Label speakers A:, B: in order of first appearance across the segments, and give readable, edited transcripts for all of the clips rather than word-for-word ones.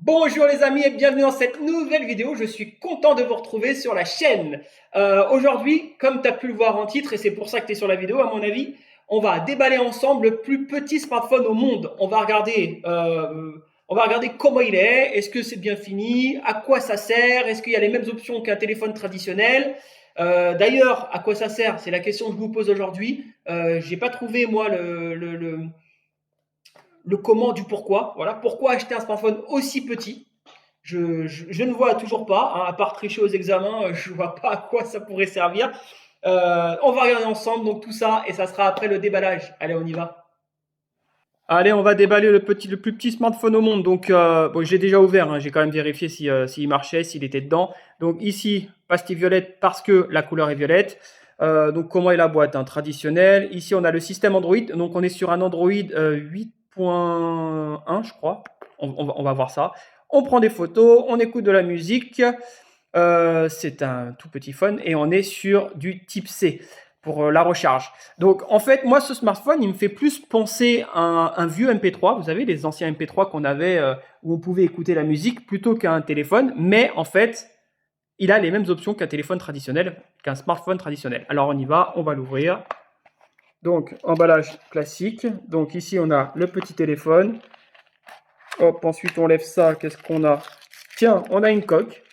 A: Bonjour les amis et bienvenue dans cette nouvelle vidéo. Je suis content de vous retrouver sur la chaîne. Aujourd'hui, comme tu as pu le voir en titre, et c'est pour ça que tu es sur la vidéo à mon avis, on va déballer ensemble le plus petit smartphone au monde. On va regarder comment il est, est-ce que c'est bien fini, à quoi ça sert, est-ce qu'il y a les mêmes options qu'un téléphone traditionnel. D'ailleurs, à quoi ça sert? C'est la question que je vous pose aujourd'hui. J'ai pas trouvé moi le comment du pourquoi. Voilà, pourquoi acheter un smartphone aussi petit? Je ne vois toujours pas, hein, à part tricher aux examens, je ne vois pas à quoi ça pourrait servir. On va regarder ensemble donc tout ça et ça sera après le déballage. Allez, on y va. Allez, on va déballer le plus petit smartphone au monde. Donc, bon, je l'ai déjà ouvert, hein, j'ai quand même vérifié s'il marchait, s'il était dedans. Donc ici, pastille violette parce que la couleur est violette. Donc comment est la boîte, hein, traditionnelle. Ici, on a le système Android. Donc on est sur un Android 8.1, je crois. On va voir ça. On prend des photos, on écoute de la musique. C'est un tout petit phone et on est sur du type C pour la recharge. Donc en fait, moi ce smartphone, il me fait plus penser à un vieux MP3, vous savez, les anciens MP3 qu'on avait où on pouvait écouter la musique plutôt qu'à un téléphone, mais en fait, il a les mêmes options qu'un téléphone traditionnel, qu'un smartphone traditionnel. Alors on y va, on va l'ouvrir. Donc emballage classique. Donc ici on a le petit téléphone. Hop, ensuite on lève ça, qu'est-ce qu'on a? Tiens, on a une coque.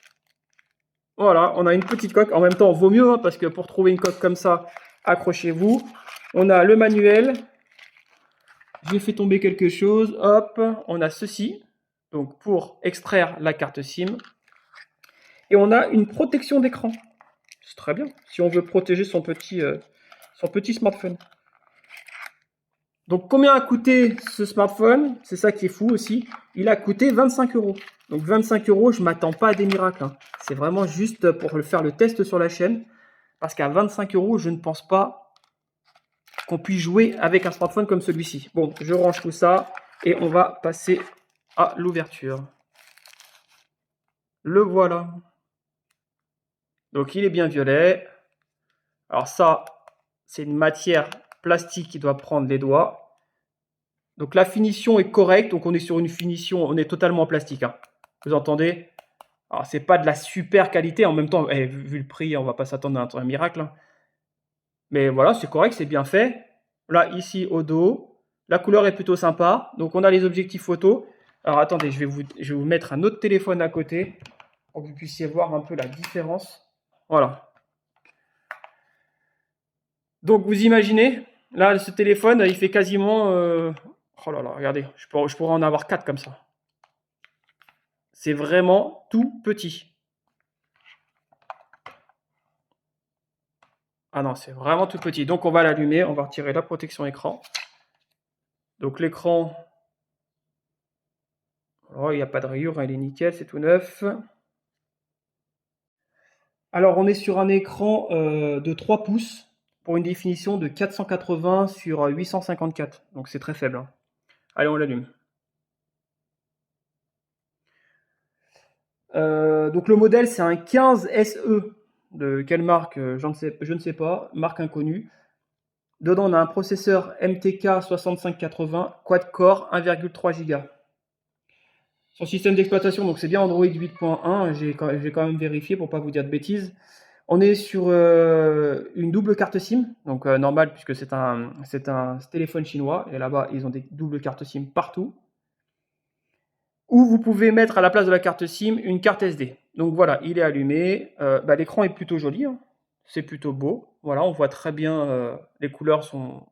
A: Voilà, on a une petite coque. En même temps, vaut mieux, hein, parce que pour trouver une coque comme ça, accrochez-vous. On a le manuel. J'ai fait tomber quelque chose. Hop, on a ceci. Donc pour extraire la carte SIM. Et on a une protection d'écran. C'est très bien. Si on veut protéger son petit smartphone. Donc combien a coûté ce smartphone? C'est ça qui est fou aussi. Il a coûté 25 euros. Donc 25 euros, je ne m'attends pas à des miracles, hein. C'est vraiment juste pour faire le test sur la chaîne. Parce qu'à 25 euros, je ne pense pas qu'on puisse jouer avec un smartphone comme celui-ci. Bon, je range tout ça et on va passer à l'ouverture. Le voilà. Donc il est bien violet. Alors ça, c'est une matière plastique qui doit prendre les doigts. Donc la finition est correcte. Donc on est sur une finition, on est totalement en plastique, hein. Vous entendez? Alors c'est pas de la super qualité. En même temps, vu le prix, on va pas s'attendre à un miracle, hein. Mais voilà, c'est correct, c'est bien fait. Là, ici, au dos, la couleur est plutôt sympa. Donc, on a les objectifs photo. Alors, attendez, je vais vous mettre un autre téléphone à côté pour que vous puissiez voir un peu la différence. Voilà. Donc, vous imaginez, là, ce téléphone, il fait quasiment... Oh là là, regardez, je pourrais en avoir 4 comme ça. C'est vraiment tout petit. Ah non, c'est vraiment tout petit. Donc, on va l'allumer, on va retirer la protection écran. Donc, l'écran... Oh, il n'y a pas de rayures, il est nickel, c'est tout neuf. Alors, on est sur un écran de 3 pouces pour une définition de 480 sur 854. Donc, c'est très faible, hein. Allez, on l'allume. Donc, le modèle, c'est un 15 SE. De quelle marque? Je ne sais pas. Marque inconnue. Dedans, on a un processeur MTK 6580, quad-core, 1,3 Go. Son système d'exploitation, donc c'est bien Android 8.1. J'ai quand même vérifié pour ne pas vous dire de bêtises. On est sur une double carte SIM, donc normal puisque c'est un téléphone chinois et là-bas ils ont des doubles cartes SIM partout. Ou vous pouvez mettre à la place de la carte SIM une carte SD. Donc voilà, il est allumé. L'écran est plutôt joli, hein. C'est plutôt beau. Voilà, on voit très bien, les couleurs sont...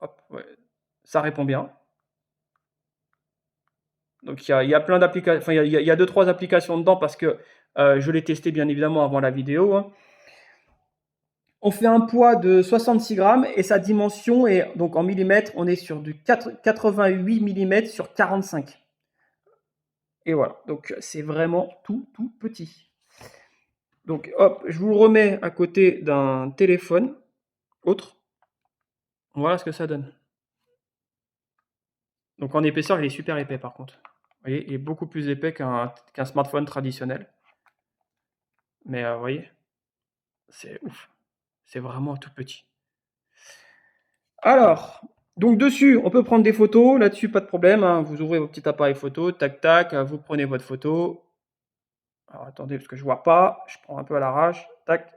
A: Hop, ouais, ça répond bien. Donc il y a plein d'applications, enfin il y a 2-3 applications dedans parce que je l'ai testé bien évidemment avant la vidéo, hein. On fait un poids de 66 grammes et sa dimension est, donc en millimètres, on est sur du 88 mm sur 45. Et voilà, donc c'est vraiment tout petit. Donc hop, je vous le remets à côté d'un téléphone autre. Voilà ce que ça donne. Donc en épaisseur, il est super épais par contre. Vous voyez, il est beaucoup plus épais qu'un smartphone traditionnel. Mais vous voyez, c'est ouf. C'est vraiment tout petit. Alors, Donc dessus, on peut prendre des photos. Là-dessus, pas de problème, hein. Vous ouvrez vos petits appareils photo, tac tac, vous prenez votre photo. Alors attendez, parce que je vois pas, je prends un peu à l'arrache, tac.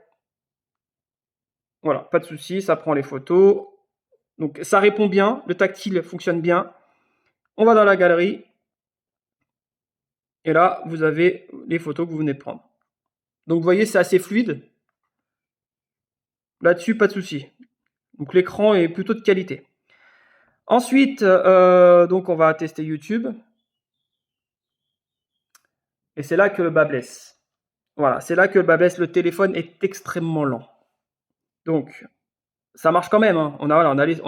A: Voilà, pas de souci, ça prend les photos. Donc ça répond bien, le tactile fonctionne bien. On va dans la galerie. Et là, vous avez les photos que vous venez de prendre. Donc vous voyez, c'est assez fluide. Là-dessus, pas de souci. Donc l'écran est plutôt de qualité. Ensuite, donc on va tester YouTube. Et c'est là que le bas blesse. Voilà, c'est là que le bas blesse. Le téléphone est extrêmement lent. Donc, ça marche quand même, hein. On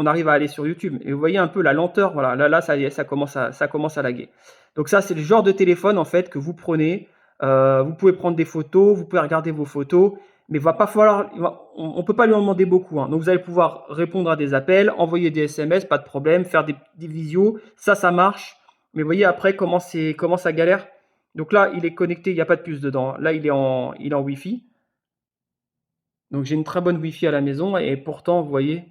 A: arrive à aller sur YouTube. Et vous voyez un peu la lenteur. Voilà, là ça y est, ça commence à laguer. Donc ça, c'est le genre de téléphone en fait que vous prenez. Vous pouvez prendre des photos, vous pouvez regarder vos photos, mais on peut pas lui en demander beaucoup, hein. Donc vous allez pouvoir répondre à des appels, envoyer des SMS, pas de problème, faire des visios, ça marche. Mais vous voyez après comment ça galère. Donc là, il est connecté, il n'y a pas de puce dedans. Là, il est en Wi-Fi. Donc j'ai une très bonne Wi-Fi à la maison et pourtant, vous voyez,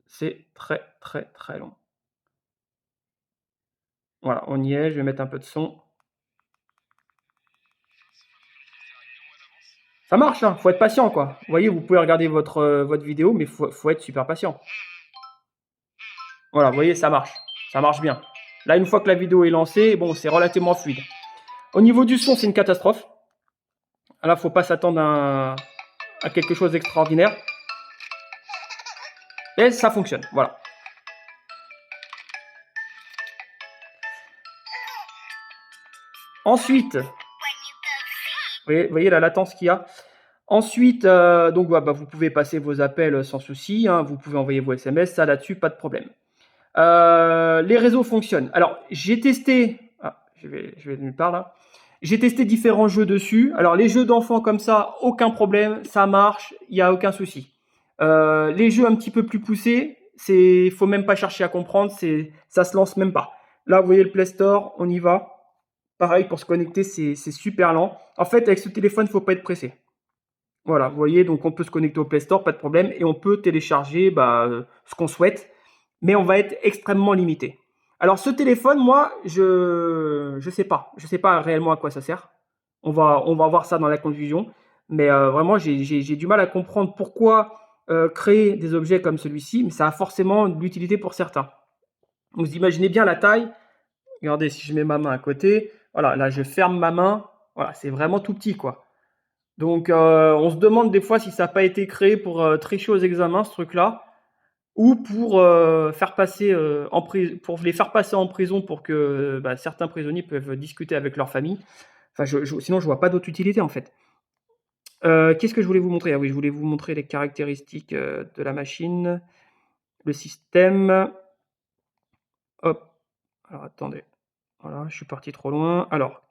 A: c'est très très très long. Voilà, on y est, je vais mettre un peu de son. Ça marche, hein, faut être patient quoi. Vous voyez, vous pouvez regarder votre vidéo, mais faut être super patient. Voilà, vous voyez, ça marche bien. Là, une fois que la vidéo est lancée, bon, c'est relativement fluide. Au niveau du son, c'est une catastrophe. Là, faut pas s'attendre à quelque chose d'extraordinaire. Et ça fonctionne, voilà. Ensuite, vous voyez la latence qu'il y a. Ensuite, donc vous pouvez passer vos appels sans souci, hein, vous pouvez envoyer vos SMS, ça là-dessus, pas de problème. Les réseaux fonctionnent. Alors, j'ai testé, je vais nulle part là. J'ai testé différents jeux dessus. Alors, les jeux d'enfants comme ça, aucun problème, ça marche, il n'y a aucun souci. Les jeux un petit peu plus poussés, faut même pas chercher à comprendre, ça se lance même pas. Là, vous voyez le Play Store, on y va. Pareil, pour se connecter, c'est super lent. En fait, avec ce téléphone, faut pas être pressé. Voilà, vous voyez, donc on peut se connecter au Play Store, pas de problème, et on peut télécharger ce qu'on souhaite, mais on va être extrêmement limité. Alors ce téléphone, moi, je sais pas réellement à quoi ça sert. On va voir ça dans la conclusion, mais vraiment j'ai du mal à comprendre pourquoi créer des objets comme celui-ci, mais ça a forcément de l'utilité pour certains. Vous imaginez bien la taille. Regardez, si je mets ma main à côté, voilà, là je ferme ma main, voilà, c'est vraiment tout petit quoi. Donc on se demande des fois si ça n'a pas été créé pour tricher aux examens ce truc-là, ou pour pour les faire passer en prison pour que certains prisonniers peuvent discuter avec leur famille. Enfin, sinon je vois pas d'autre utilité en fait. Qu'est-ce que je voulais vous montrer? Ah oui, je voulais vous montrer les caractéristiques de la machine, le système. Hop, alors attendez, voilà, je suis parti trop loin. Alors,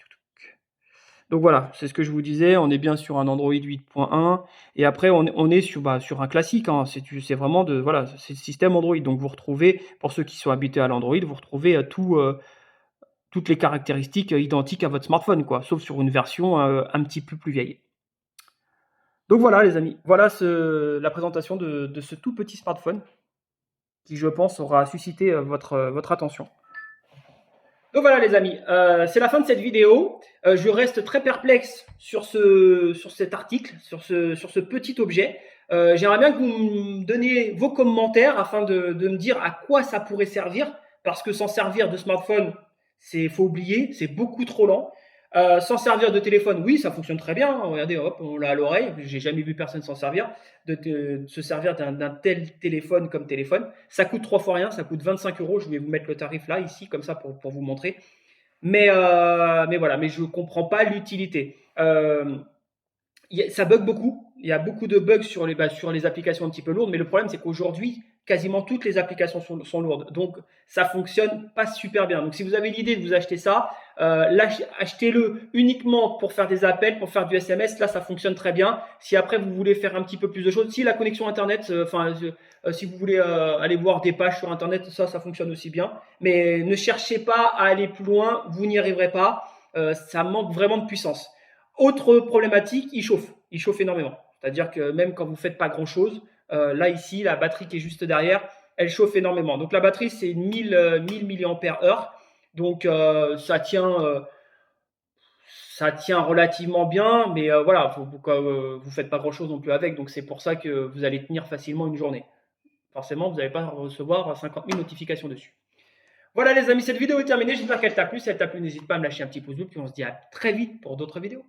A: donc voilà, c'est ce que je vous disais, on est bien sur un Android 8.1 et après on est sur un classique, hein, c'est vraiment c'est le système Android. Donc vous retrouvez, pour ceux qui sont habités à l'Android, vous retrouvez toutes les caractéristiques identiques à votre smartphone, quoi, sauf sur une version un petit peu plus vieille. Donc voilà les amis, voilà la présentation de ce tout petit smartphone qui, je pense, aura suscité votre attention. Donc voilà les amis, c'est la fin de cette vidéo. Je reste très perplexe sur cet article, sur ce petit objet. J'aimerais bien que vous me donniez vos commentaires afin de me dire à quoi ça pourrait servir, parce que s'en servir de smartphone, faut oublier, c'est beaucoup trop lent. S'en servir de téléphone, oui, ça fonctionne très bien. Regardez, hop, on l'a à l'oreille. J'ai jamais vu personne s'en servir, de se servir d'un tel téléphone comme téléphone. Ça coûte 3 fois rien, ça coûte 25 €. Je vais vous mettre le tarif là, ici, comme ça, pour vous montrer. Mais voilà, mais je comprends pas l'utilité. Ça bug beaucoup. Il y a beaucoup de bugs sur les applications un petit peu lourdes, mais le problème, c'est qu'aujourd'hui, quasiment toutes les applications sont lourdes. Donc, ça fonctionne pas super bien. Donc, si vous avez l'idée de vous acheter ça, achetez-le uniquement pour faire des appels, pour faire du SMS. Là, ça fonctionne très bien. Si après, vous voulez faire un petit peu plus de choses, si la connexion Internet, si vous voulez aller voir des pages sur Internet, ça fonctionne aussi bien. Mais ne cherchez pas à aller plus loin, vous n'y arriverez pas. Ça manque vraiment de puissance. Autre problématique, il chauffe énormément. C'est-à-dire que même quand vous ne faites pas grand-chose, là ici, la batterie qui est juste derrière, elle chauffe énormément. Donc la batterie, c'est 1000 mAh. Donc ça tient relativement bien, mais voilà, vous faites pas grand-chose non plus avec. Donc c'est pour ça que vous allez tenir facilement une journée. Forcément, vous n'allez pas recevoir 50 000 notifications dessus. Voilà les amis, cette vidéo est terminée. J'espère qu'elle t'a plu. Si elle t'a plu, n'hésite pas à me lâcher un petit pouce bleu. Puis on se dit à très vite pour d'autres vidéos.